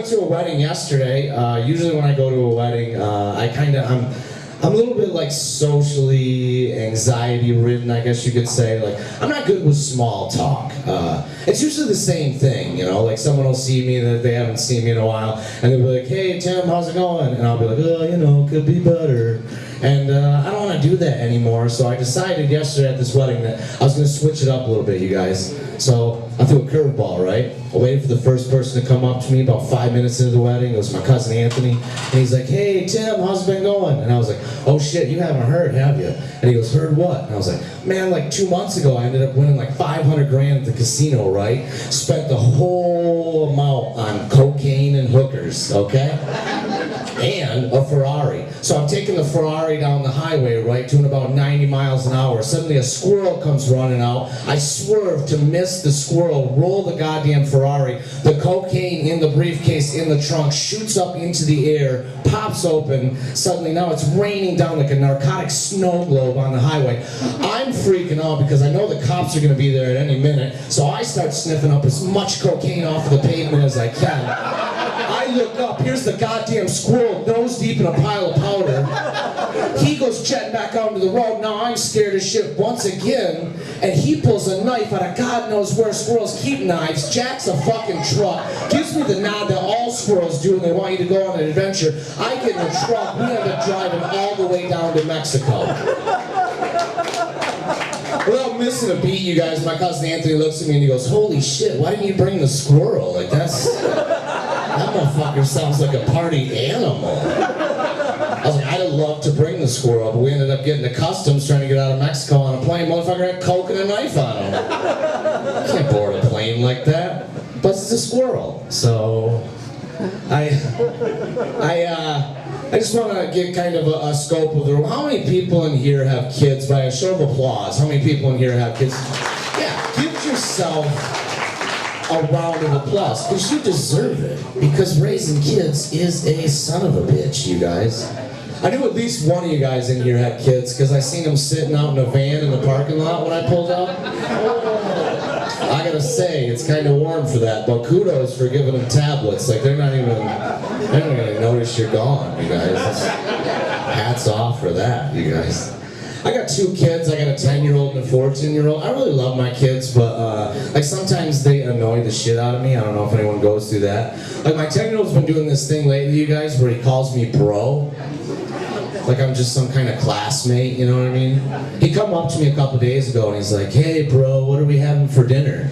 to a wedding yesterday. Usually when I go to a wedding, I'm a little bit like socially anxiety ridden, I guess you could say. Like, I'm not good with small talk. It's usually the same thing, you know, like someone will see me that they haven't seen me in a while, and they'll be like, hey Tim, how's it going? And I'll be like, oh, you know, could be better. And I don't want to do that anymore, so I decided yesterday at this wedding that I was going to switch it up a little bit, you guys. So I threw a curveball, right? I waited for the first person to come up to me about 5 minutes into the wedding. It was my cousin Anthony, and he's like, hey Tim, how's it been going? And I was like, oh shit, you haven't heard, have you? And he goes, heard what? And I was like, man, like 2 months ago I ended up winning like 500 grand at the casino, right? Spent the whole amount on cocaine and hookers, okay? And a Ferrari. So I'm taking the Ferrari down the highway, right, doing about 90 miles an hour. Suddenly a squirrel comes running out. I swerve to miss the squirrel, roll the goddamn Ferrari. The cocaine in the briefcase in the trunk shoots up into the air, pops open. Suddenly now it's raining down like a narcotic snow globe on the highway. I'm freaking out because I know the cops are going to be there at any minute. So I start sniffing up as much cocaine off of the pavement as I can. I look up, here's the goddamn squirrel nose deep in a pile of powder. He goes jetting back out onto the road. Now I'm scared as shit once again, and he pulls a knife out of God knows where. Squirrels keep knives, jacks a fucking truck, gives me the nod that all squirrels do when they want you to go on an adventure. I get in the truck, we end up driving all the way down to Mexico. Without missing a beat, you guys, my cousin Anthony looks at me and he goes, holy shit, why didn't you bring the squirrel? Like, that motherfucker sounds like a party animal. I was like, I'd have loved to bring the squirrel, but we ended up getting to customs trying to get out of Mexico on a plane. Motherfucker had coke and a knife on him. You can't board a plane like that. But it's a squirrel. So, I just want to get kind of a scope of the room. How many people in here have kids? By a show of applause, how many people in here have kids? Yeah, give yourself a round of applause, because you deserve it. Because raising kids is a son of a bitch, you guys. I knew at least one of you guys in here had kids, because I seen them sitting out in a van in the parking lot when I pulled up. I gotta say, it's kind of warm for that, but kudos for giving them tablets. Like, they're not gonna notice you're gone, you guys. Hats off for that, you guys. I got 2 kids. I got a 10-year-old and a 14-year-old. I really love my kids, but like sometimes they annoy the shit out of me. I don't know if anyone goes through that. Like, my 10-year-old's been doing this thing lately, you guys, where he calls me bro. Like I'm just some kind of classmate, you know what I mean? He come up to me a couple days ago and he's like, hey bro, what are we having for dinner?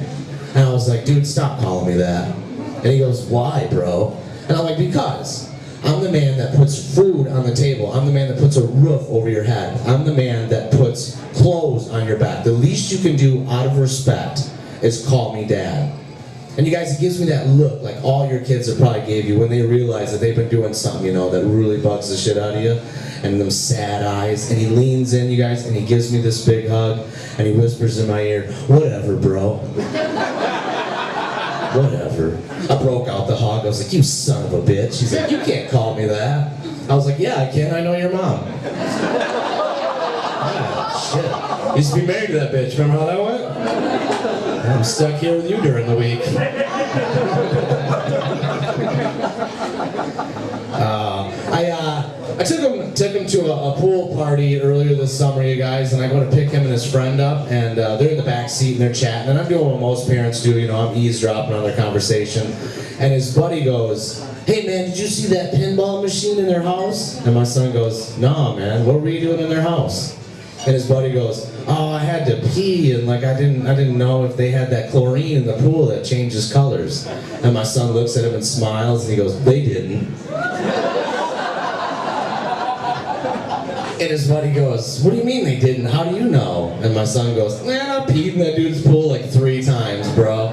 And I was like, dude, stop calling me that. And he goes, why bro? And I'm like, because I'm the man that puts food on the table. I'm the man that puts a roof over your head. I'm the man that puts clothes on your back. The least you can do out of respect is call me dad. And you guys, it gives me that look like all your kids have probably gave you when they realize that they've been doing something, you know, that really bugs the shit out of you. And them sad eyes. And he leans in, you guys, and he gives me this big hug. And he whispers in my ear, whatever, bro. Whatever. I broke out the hug. I was like, you son of a bitch. He's like, you can't call me that. I was like, yeah, I can. I know your mom. Oh, shit. Used to be married to that bitch. Remember how that went? I'm stuck here with you during the week. I took him to a pool party earlier this summer, you guys, and I go to pick him and his friend up, and they're in the back seat and they're chatting, and I'm doing what most parents do, you know, I'm eavesdropping on their conversation, and his buddy goes, hey man, did you see that pinball machine in their house? And my son goes, no man, what were you doing in their house? And his buddy goes, oh, I had to pee, and like I didn't know if they had that chlorine in the pool that changes colors. And my son looks at him and smiles, and he goes, they didn't. And his buddy goes, what do you mean they didn't? How do you know? And my son goes, man, I peed in that dude's pool like 3 times, bro.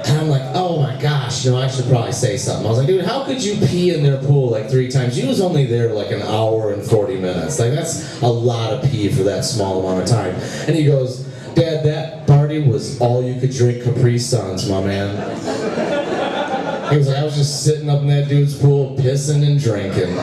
And I'm like, oh my gosh, you know, I should probably say something. I was like, dude, how could you pee in their pool like 3 times? You was only there like an hour and 40 minutes. Like, that's a lot of pee for that small amount of time. And he goes, Dad, that party was all you could drink Capri Suns, my man. He was like, I was just sitting up in that dude's pool, pissing and drinking.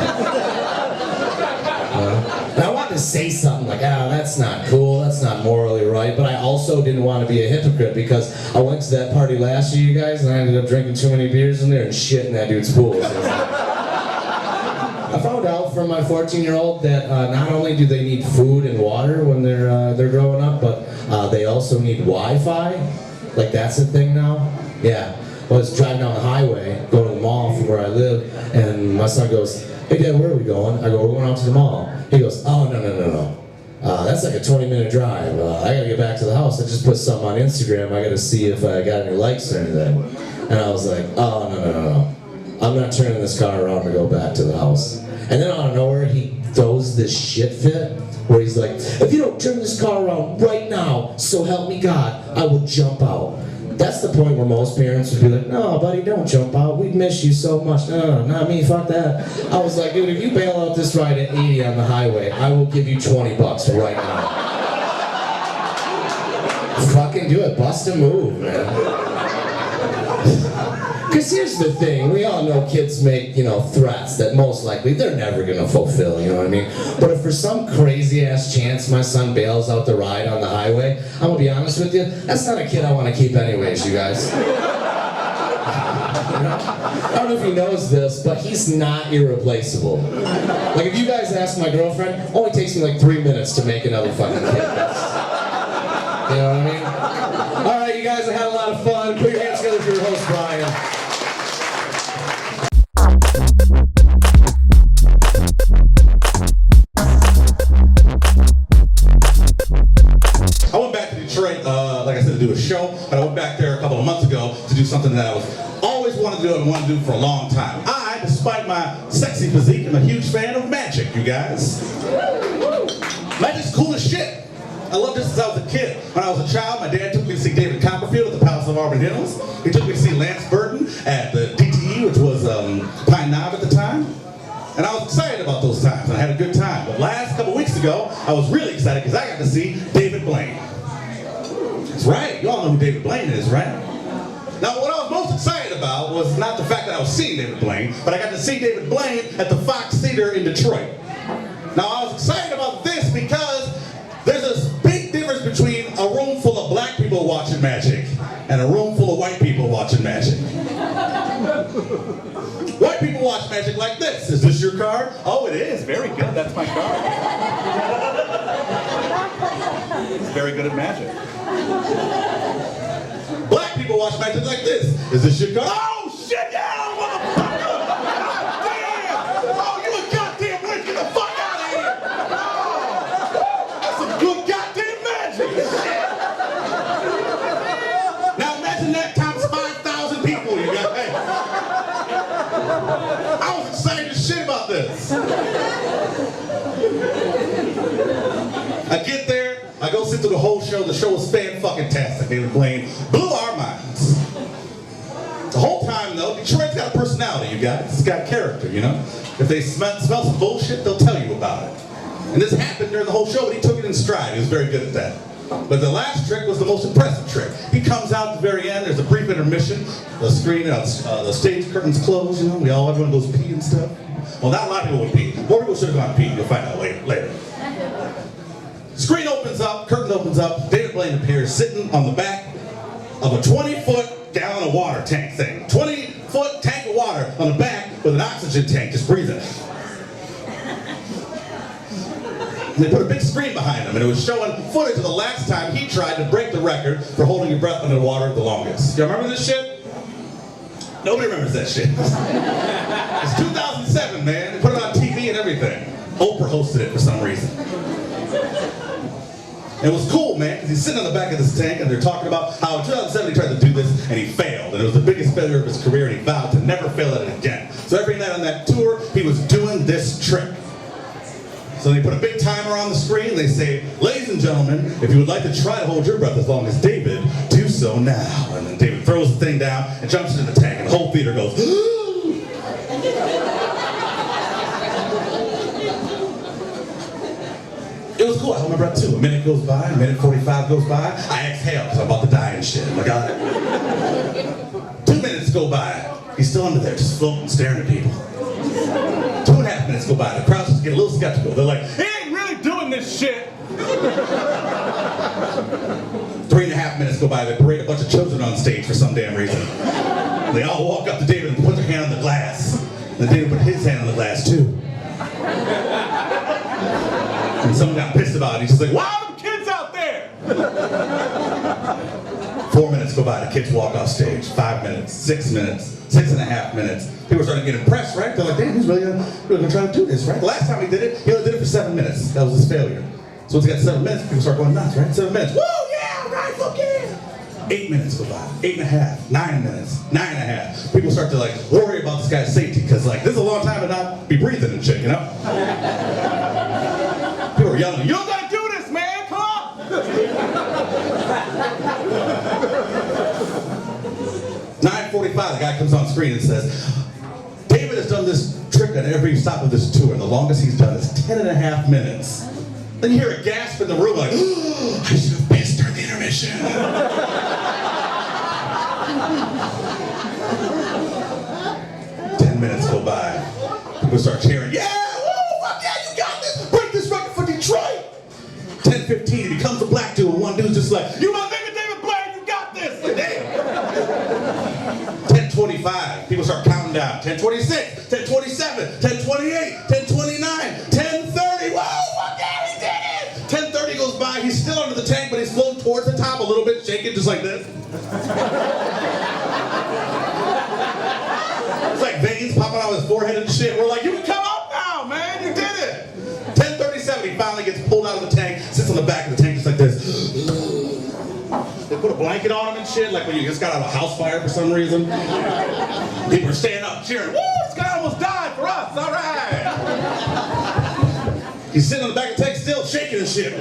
And I wanted to to say something like, that's not cool, that's not morally right, but I also didn't want to be a hypocrite because I went to that party last year, you guys, and I ended up drinking too many beers in there and shit in that dude's pool. So I found out from my 14-year-old that not only do they need food and water when they're growing up, but they also need Wi-Fi. Like, that's a thing now. Yeah. I was driving down the highway, going to the mall from where I live, and my son goes, "Hey Dad, where are we going?" I go, "We're going out to the mall." He goes, "Oh, no. That's like a 20-minute drive. I gotta get back to the house. I just put something on Instagram. I gotta see if I got any likes or anything." And I was like, "Oh, no. I'm not turning this car around to go back to the house." And then out of nowhere, he throws this shit fit where he's like, "If you don't turn this car around right now, so help me God, I will jump out." That's the point where most parents would be like, "No, buddy, don't jump out. We'd miss you so much." No, not me. Fuck that. I was like, "Dude, if you bail out this ride at 80 on the highway, I will give you $20 right now." Fucking do it. Bust a move, man. Because here's the thing, we all know kids make, threats that most likely they're never going to fulfill, you know what I mean? But if for some crazy ass chance my son bails out the ride on the highway, I'm going to be honest with you, that's not a kid I want to keep anyways, you guys. I don't know if he knows this, but he's not irreplaceable. Like, if you guys ask my girlfriend, it only takes me like 3 minutes to make another fucking kid. You know what I mean? All right, you guys, I had a lot of fun. Put your hands together for your host, Brian. I went back to Detroit, like I said, to do a show, but I went back there a couple of months ago to do something that I was always wanted to do and wanted to do for a long time. I, despite my sexy physique, am a huge fan of magic, you guys. Magic's cool as shit. I loved it since I was a kid. When I was a child, my dad took me to see David Copperfield at the Palace of Auburn Hills. He took me to see Lance Burton at the DTE, which was Pine Knob at the time. And I was excited about those times, and I had a good time. But last couple weeks ago, I was really excited because I got to see David Blaine. That's right, you all know who David Blaine is, right? Now, what I was most excited about was not the fact that I was seeing David Blaine, but I got to see David Blaine at the Fox Theater in Detroit. Now, I was excited about this because there's a big difference between a room full of black people watching magic and a room full of white people watching magic. White people watch magic like this. Is this your card? Oh, it is. Very good. That's my card. It's very good at magic. Black people watch magic like this. Is this your card? Oh, shit, yeah, motherfucker! Goddamn! Oh, you a goddamn witch! Get the fuck out of here! Oh, that's some good goddamn magic! Now imagine that times 5,000 people, you guys. I was excited as shit about this. I get there, I go sit through the whole show. The show was fan-fucking-tastic. David Blaine blew our minds. The whole time, though, Detroit's got a personality, you guys. It's got character, you know? If they smell some bullshit, they'll tell you about it. And this happened during the whole show, but he took it in stride. He was very good at that. But the last trick was the most impressive trick. He comes out at the very end, there's a brief intermission, the screen, the stage curtains close, you know, everyone goes pee and stuff. Well, not a lot of people would pee. More people should have gone pee, you'll find out later. Screen opens up, curtain opens up, David Blaine appears sitting on the back of a 20-foot gallon of water tank thing. 20-foot tank of water on the back with an oxygen tank, just breathing. They put a big screen behind him, and it was showing footage of the last time he tried to break the record for holding your breath under the water the longest. Y'all remember this shit? Nobody remembers that shit. It's 2007, man. They put it on TV and everything. Oprah hosted it for some reason. It was cool, man, because he's sitting on the back of this tank, and they're talking about how in 2007 he tried to do this, and he failed. And it was the biggest failure of his career, and he vowed to never fail at it again. So every night on that tour, he was doing this trick. So they put a big timer on the screen. They say, "Ladies and gentlemen, if you would like to try to hold your breath as long as David, do so now." And then David throws the thing down and jumps into the tank, and the whole theater goes, It was cool. I hold my breath too. A minute goes by, a minute 45 goes by. I exhale because I'm about to die and shit. I'm like, 2 minutes go by. He's still under there, just floating, staring at people. 2.5 minutes go by. The crowd just get a little skeptical. They're like, "He ain't really doing 3.5 minutes go by, they parade a bunch of children on stage for some damn reason. They all walk up to David and put their hand on the glass. And then David put his hand on the glass too. And someone got pissed about it. He's just like, why are them kids out there? 4 minutes go by, the kids walk off stage. 5 minutes, 6 minutes, 6.5 minutes. People are starting to get impressed, right? They're like, damn, he's really gonna try to do this, right? The last time he did it, he only did it for 7 minutes. That was his failure. So once he got 7 minutes, people start going nuts, right? 7 minutes. Woo, yeah, right, fuck yeah. 8 minutes go by, 8.5, 9 minutes, 9.5. People start to like worry about this guy's safety because like this is a long time to not be breathing and shit, you know? People are yelling, you don't gotta do this, man, come on! 9:45, the guy comes on screen and says, David has done this trick on every stop of this tour, and the longest he's done is 10.5 minutes. Then you hear a gasp in the room like, oh, I should have pissed during the intermission. 10 minutes go by. People start cheering, yeah, woo, fuck yeah, you got this. Break this record for Detroit. 10:15, he becomes a black dude, and one dude's just like, you my nigga David Blaine, you got this. Like, damn. 10:25, people start counting down. 10:26, 10:27, 10:28, 10:29, 10:30, whoa, fuck yeah, he did it. 10:30 goes by, he's still under the tank, but he's floating towards the top a little bit, shaking just like this. It's like veins popping out of his forehead and shit. We're like, you can come up now, man, you did it. 10:37, he finally gets pulled out of the tank, sits on the back of the tank just like this. They put a blanket on him and shit, like when you just got out of a house fire for some reason. People are standing up cheering, woo, this guy almost died for us, all right. He's sitting on the back of the tank still shaking and shit.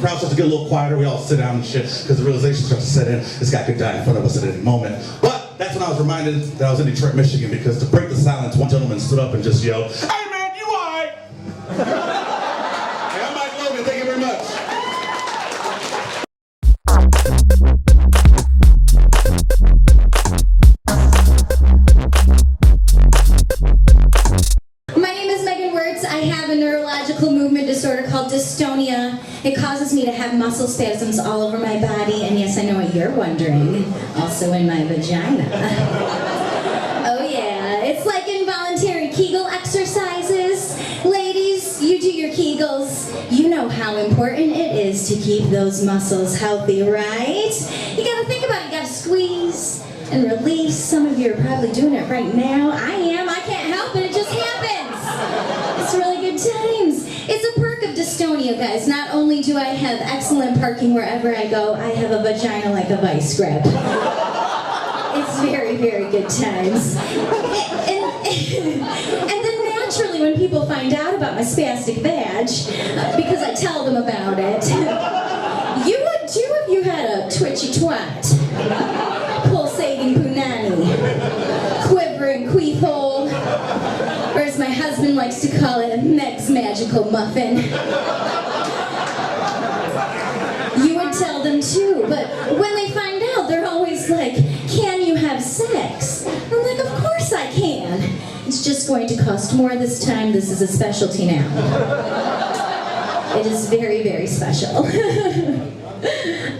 Crowd starts to get a little quieter, we all sit down and shit, because the realization starts to set in, this guy could die in front of us at any moment. But that's when I was reminded that I was in Detroit, Michigan, because to break the silence, one gentleman stood up and just yelled, hey man, you all right? Hey, I'm Mike Logan, thank you very much. I have a neurological movement disorder called dystonia. It causes me to have muscle spasms all over my body, and yes, I know what you're wondering, also in my vagina. Oh yeah, it's like involuntary Kegel exercises. Ladies, you do your Kegels. You know how important it is to keep those muscles healthy, right? You gotta think about it, you gotta squeeze and release. Some of you are probably doing it right now. I am, I can't help it, it just happens. It's really good times. It's a perk of dystonia, guys. Not only do I have excellent parking wherever I go, I have a vagina like a vice grip. It's very, very good times. And then naturally when people find out about my spastic vag, because I tell them about it, you would too if you had a twitchy twat, pulsating punani, quivering queef hole, or as my husband likes to call it, Meg's magical muffin. You would tell them too, but when they find out, they're always like, can you have sex? I'm like, of course I can. It's just going to cost more this time. This is a specialty now. It is very, very special.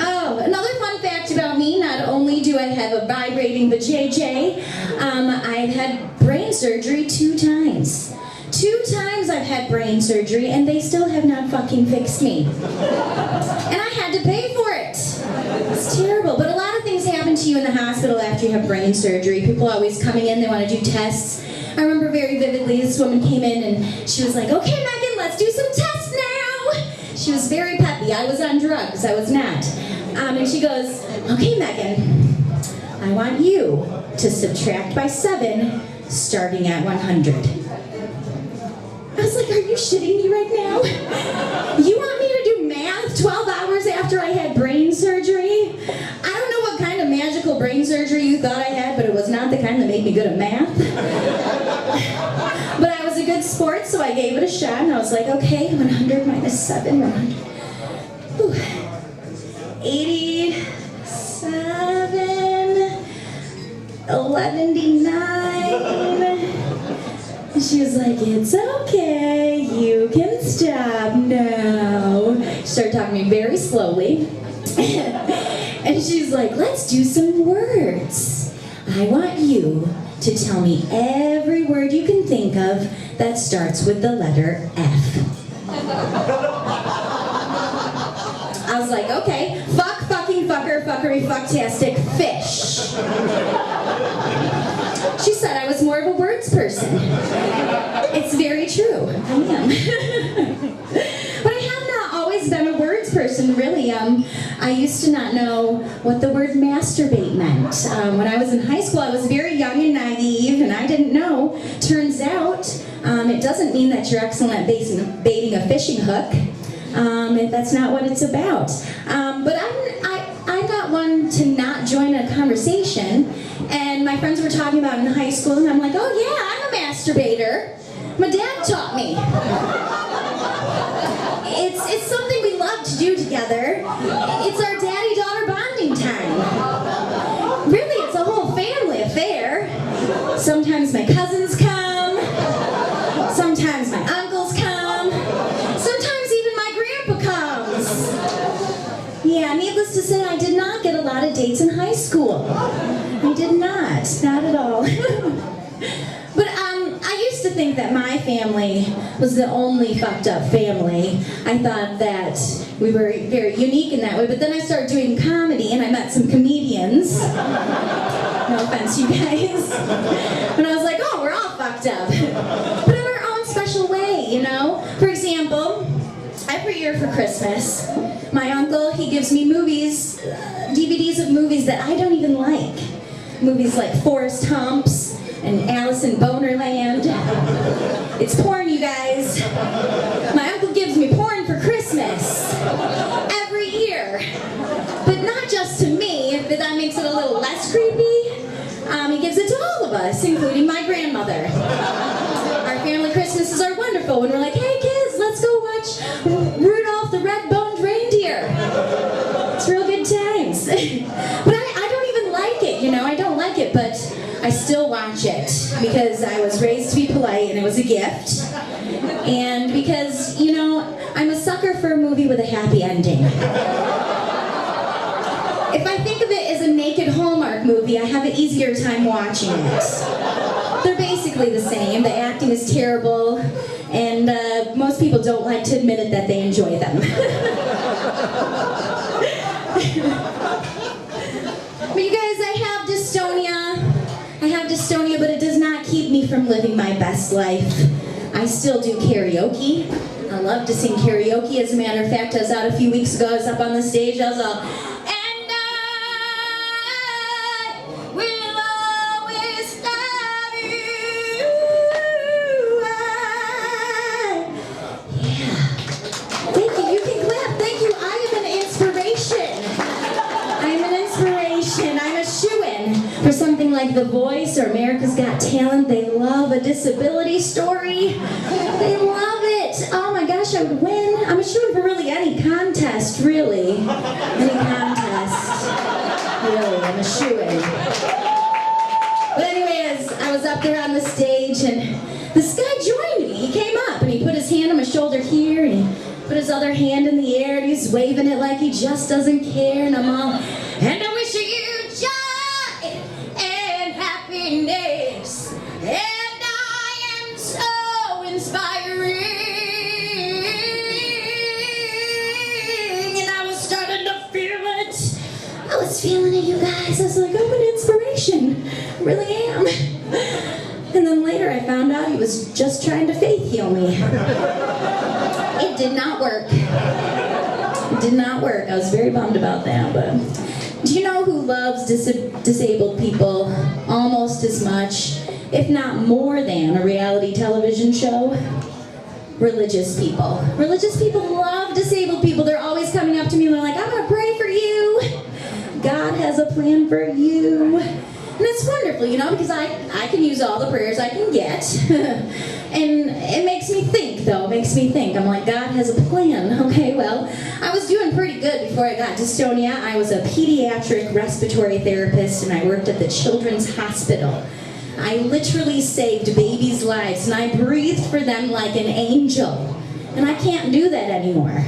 Oh, another fun fact about me, not only do I have a vibrating vajayjay, I've had brain surgery 2 times. 2 times I've had brain surgery and they still have not fucking fixed me. And I had to pay for it. It's terrible, but a lot of things happen to you in the hospital after you have brain surgery. People are always coming in, they want to do tests. I remember very vividly, this woman came in and she was like, okay Megan, let's do some tests now. She was very peppy. I was on drugs, I was not. And she goes, okay Megan, I want you to subtract by 7, starting at 100. I was like, are you shitting me right now? You want me to do math 12 hours after I had brain surgery? I don't know what kind of magical brain surgery you thought I had, but it was not the kind that made me good at math. But I was a good sport, so I gave it a shot, and I was like, okay, 100 minus 7, 100. Ooh. 87, 119. She was like, it's okay, you can stop now. She started talking to me very slowly. And she's like, let's do some words. I want you to tell me every word you can think of that starts with the letter F. I was like, okay, fuck, fucking, fucker, fuckery, fucktastic, fish. She said I was more of a words person. It's very true, I am. But I have not always been a words person, really. I used to not know what the word masturbate meant. When I was in high school, I was very young and naive, and I didn't know. Turns out, it doesn't mean that you're excellent at baiting a fishing hook. That's not what it's about. But I'm not one to not join a conversation. And my friends were talking about it in high school, and I'm like, oh yeah, I'm a masturbator. My dad taught me. It's something we love to do together. It's our daddy-daughter bonding time. Really, it's a whole family affair. Sometimes my cousins come. Sometimes my uncles come. Sometimes even my grandpa comes. Yeah, needless to say, I did not get a lot of dates in high school. I did not at all. But I used to think that my family was the only fucked up family. I thought that we were very unique in that way, but then I started doing comedy and I met some comedians. No offense, you guys. And I was like, oh, we're all fucked up. But in our own special way, you know? For example, every year for Christmas, my uncle, he gives me movies, DVDs of movies that I don't even like. Movies like Forrest Humps and Alice in Bonerland. It's porn, you guys. My uncle gives me porn for Christmas. Every year. But not just to me, but that makes it a little less creepy. He gives it to all of us, including my grandmother. Our family Christmases are wonderful when we're like, hey kids, let's go watch Rudolph the Red-Boned Reindeer. It's real good times. But I don't even like it, you know, I don't like it, but I still watch it because I was raised to be polite and it was a gift. And because, you know, I'm a sucker for a movie with a happy ending. If I think of it as a naked Hallmark movie, I have an easier time watching it. They're basically the same. The acting is terrible, and most people don't like to admit it that they enjoy them. But you guys, I have dystonia, but it does not keep me from living my best life. I still do karaoke. I love to sing karaoke. As a matter of fact, I was out a few weeks ago, I was up on the stage, I was all, and I will always love you. Yeah. Thank you. You can clap. Thank you. I am an inspiration. I'm an inspiration. I'm a shoo-in for something like The Voice or America's Got Talent. They love a disability story. They love it. Oh my gosh, I would win. I'm a shoo-in for really any contest, really. Any contest. Really, I'm a shoo-in. But anyways, I was up there on the stage and this guy joined me. He came up and he put his hand on my shoulder here and he put his other hand in the air and he's waving it like he just doesn't care, and I'm all, and I wish you joy and happiness, and I am so inspiring, and I was starting to feel it. I was feeling it, you guys. I was like, I'm an inspiration. I really am. And then later I found out he was just trying to faith heal me. It did not work. It did not work. I was very bummed about that. But do you know who loves disabled people almost as much, if not more than, a reality television show? Religious people. Religious people love disabled people. They're always coming up to me and they're like, I'm going to pray for you. God has a plan for you. And it's wonderful, you know, because I can use all the prayers I can get. And it makes me think, though. It makes me think. I'm like, God has a plan. Okay, well, I was doing pretty good before I got dystonia. I was a pediatric respiratory therapist, and I worked at the Children's Hospital. I literally saved babies' lives, and I breathed for them like an angel. And I can't do that anymore.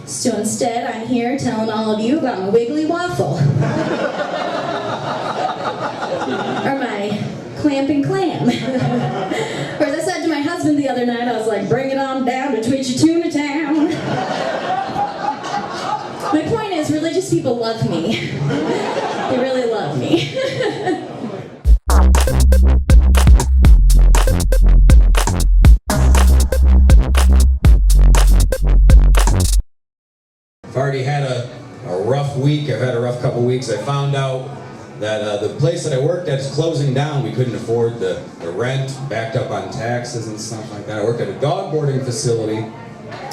So instead, I'm here telling all of you about my wiggly waffle. Or my clamping clam. Or as I said to my husband the other night, I was like, bring it on down to Twitchy Tuna Town. My point is, religious people love me. They really love me. I've already had a rough week. I've had a rough couple weeks. I found out that the place that I worked at is closing down. We couldn't afford the rent, backed up on taxes and stuff like that. I worked at a dog boarding facility.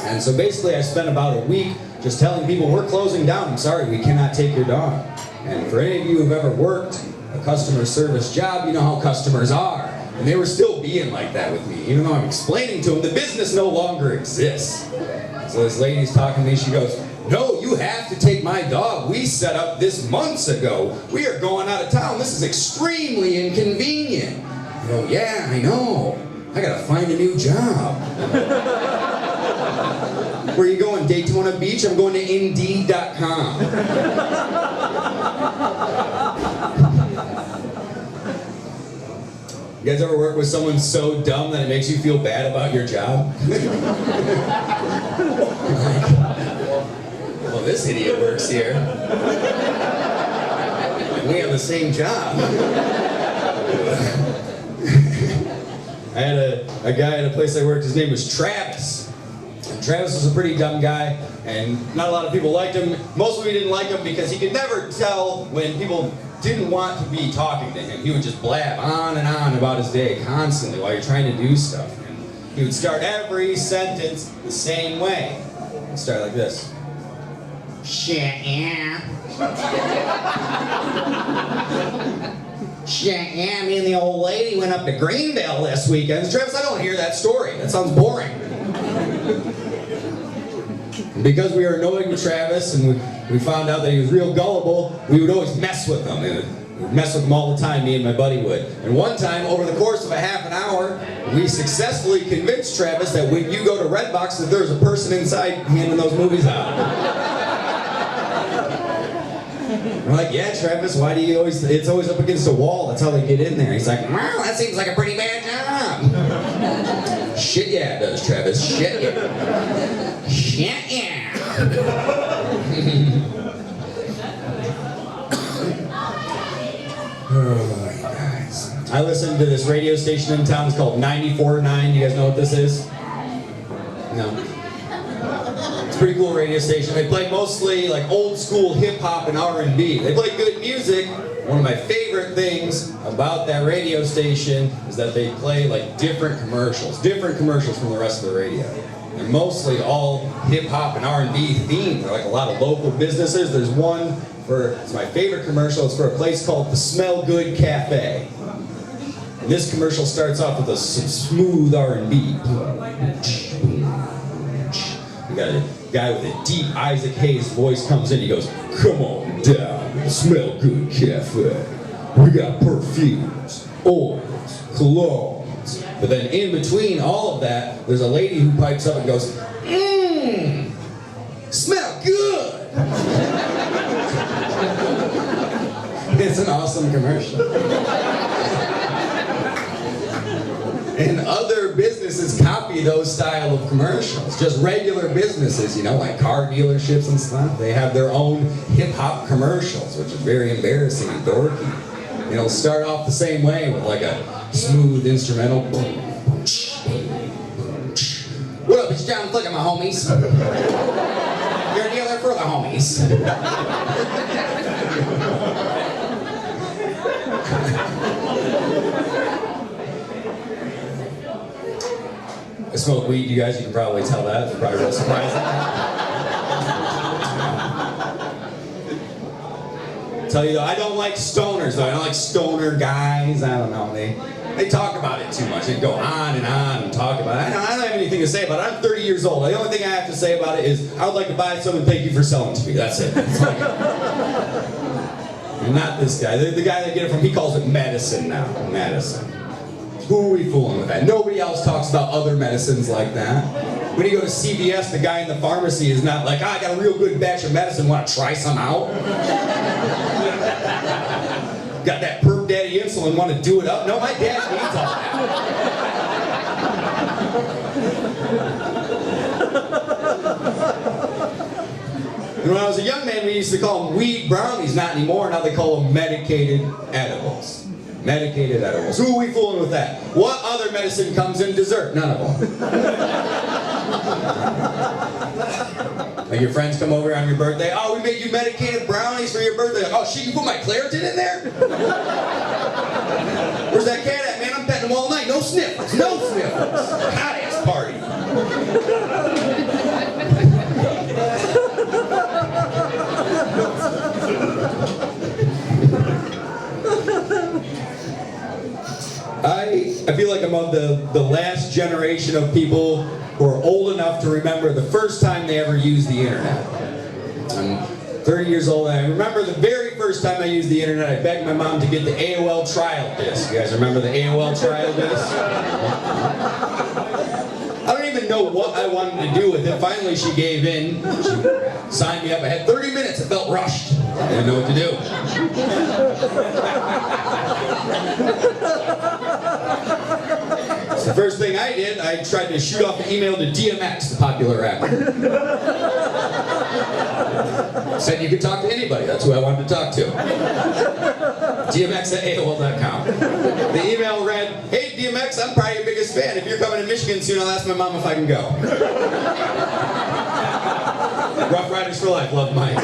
And so basically I spent about a week just telling people, we're closing down. I'm sorry, we cannot take your dog. And for any of you who've ever worked a customer service job, you know how customers are. And they were still being like that with me, even though I'm explaining to them the business no longer exists. So this lady's talking to me, she goes, no, you have to take my dog. We set up this months ago. We are going out of town. This is extremely inconvenient. I go, yeah, I know. I gotta find a new job. Where are you going? Daytona Beach? I'm going to Indeed.com. You guys ever work with someone so dumb that it makes you feel bad about your job? Well, this idiot works here. We have the same job. I had a guy at a place I worked, his name was Travis. And Travis was a pretty dumb guy, and not a lot of people liked him. Mostly we didn't like him because he could never tell when people didn't want to be talking to him. He would just blab on and on about his day constantly while you're trying to do stuff. And he would start every sentence the same way. He'd start like this. Shit, yeah. Shit, yeah, me and the old lady went up to Greenville this weekend. Travis, I don't hear that story. That sounds boring. Because we were annoyed with Travis and we found out that he was real gullible, we would always mess with him. We would mess with him all the time, me and my buddy would. And one time, over the course of a half an hour, we successfully convinced Travis that when you go to Redbox, that there's a person inside handing those movies out. We're like, yeah, Travis, why do you always, it's always up against a wall, that's how they get in there. He's like, well, that seems like a pretty bad job. Shit yeah, it does, Travis, shit yeah. Shit yeah. Oh, you guys. I listen to this radio station in town, it's called 94.9, you guys know what this is? No. It's a pretty cool radio station. They play mostly like old school hip hop and R&B. They play good music. One of my favorite things about that radio station is that they play like different commercials from the rest of the radio. They're mostly all hip hop and R&B themed. They're like a lot of local businesses. There's one it's my favorite commercial. It's for a place called the Smell Good Cafe. And this commercial starts off with some smooth R&B. We got a guy with a deep Isaac Hayes voice comes in, he goes, come on down, to Smell Good Cafe. We got perfumes, oils, colognes. But then in between all of that, there's a lady who pipes up and goes, smell good. It's an awesome commercial. And other businesses copy those style of commercials. Just regular businesses, you know, like car dealerships and stuff. They have their own hip-hop commercials, which is very embarrassing and dorky. You know, start off the same way with like a smooth instrumental. What up, it's John Flick, my homies. You're a dealer for the homies. I smoke weed, you guys, you can probably tell that. It's probably real surprising. Tell you though, I don't like stoners though. I don't like stoner guys. I don't know. They talk about it too much. They go on and talk about it. I don't have anything to say about it. I'm 30 years old. The only thing I have to say about it is I would like to buy some and thank you for selling to me. That's it. Not this guy. The guy that get it from, he calls it medicine now. Medicine. Who are we fooling with that? Nobody else talks about other medicines like that. when you go to CVS, the guy in the pharmacy is not like, I got a real good batch of medicine, want to try some out? Got that perp daddy insulin, want to do it up? No, my dad needs all that. And when I was a young man, we used to call them weed brownies. Not anymore. Now they call them medicated edibles. Medicated edibles. Who are we fooling with that? What other medicine comes in dessert? None of them. Like your friends come over on your birthday. Oh, we made you medicated brownies for your birthday. Oh, shit, you put my Claritin in there? Where's that cat at, man? I'm petting him all night. No sniffles. No sniffles. Hot ass party. I feel like I'm of the last generation of people who are old enough to remember the first time they ever used the internet. I'm 30 years old, and I remember the very first time I used the internet, I begged my mom to get the AOL trial disc. You guys remember the AOL trial disc? I don't even know what I wanted to do with it. Finally, she gave in. She signed me up. I had 30 minutes. I felt rushed. I didn't know what to do. So the first thing I did, I tried to shoot off an email to DMX, the popular rapper. Said you could talk to anybody. That's who I wanted to talk to. DMX at AOL.com. The email read, hey DMX, I'm probably your biggest fan. If you're coming to Michigan soon, I'll ask my mom if I can go. Rough Riders for life, love Mike.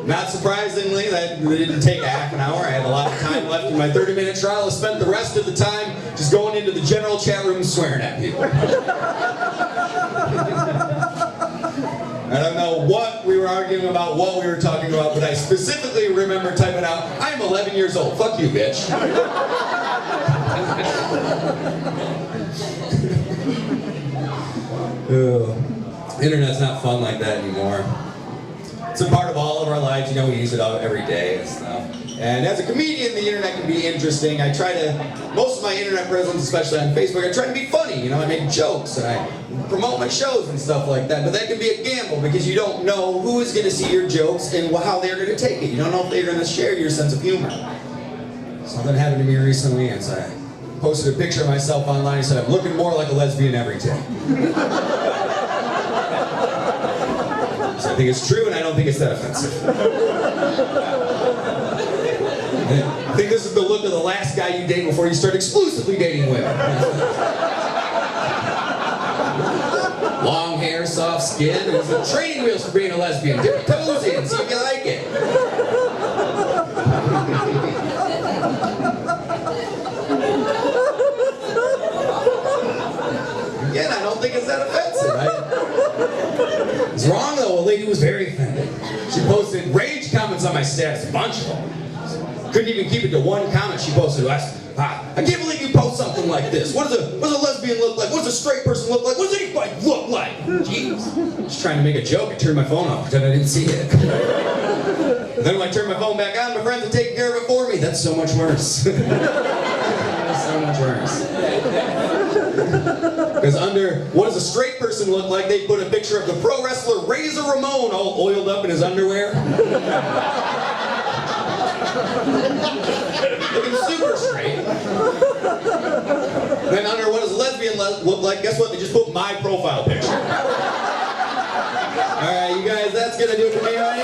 Not surprisingly, that didn't take a half an hour. I had a lot of time left in my 30-minute trial. I spent the rest of the time just going into the general chat room swearing at people. I don't know what we were arguing about, what we were talking about, but I specifically remember typing out, I'm 11 years old. Fuck you, bitch. Internet's not fun like that anymore. It's a part of all of our lives, you know, we use it every day and stuff. And as a comedian, the internet can be interesting. I try to, most of my internet presence, especially on Facebook, I try to be funny, you know, I make jokes and I promote my shows and stuff like that. But that can be a gamble because you don't know who is going to see your jokes and how they're going to take it. You don't know if they're going to share your sense of humor. Something happened to me recently, and so I posted a picture of myself online and said, I'm looking more like a lesbian every day. So I think it's true, and I don't think it's that offensive. I think this is the look of the last guy you date before you start exclusively dating women. Long hair, soft skin, and some training wheels for being a lesbian. Dip your toes in, see if you like it. Again, I don't think it's that offensive. It's wrong though, a lady was very offended. She posted rage comments on my status, a bunch of them. Couldn't even keep it to one comment she posted. I can't believe you post something like this. What does a lesbian look like? What does a straight person look like? What does anybody look like? Jeez. Just trying to make a joke, I turned my phone off, pretend I didn't see it. And then when I turned my phone back on, my friends had taken care of it for me. That's so much worse. That's so much worse. Because under what does a straight person look like, they put a picture of the pro wrestler Razor Ramon all oiled up in his underwear. Looking super straight. Then under what does a lesbian look like, guess what? They just put my profile picture. Alright, you guys, that's gonna do it for me right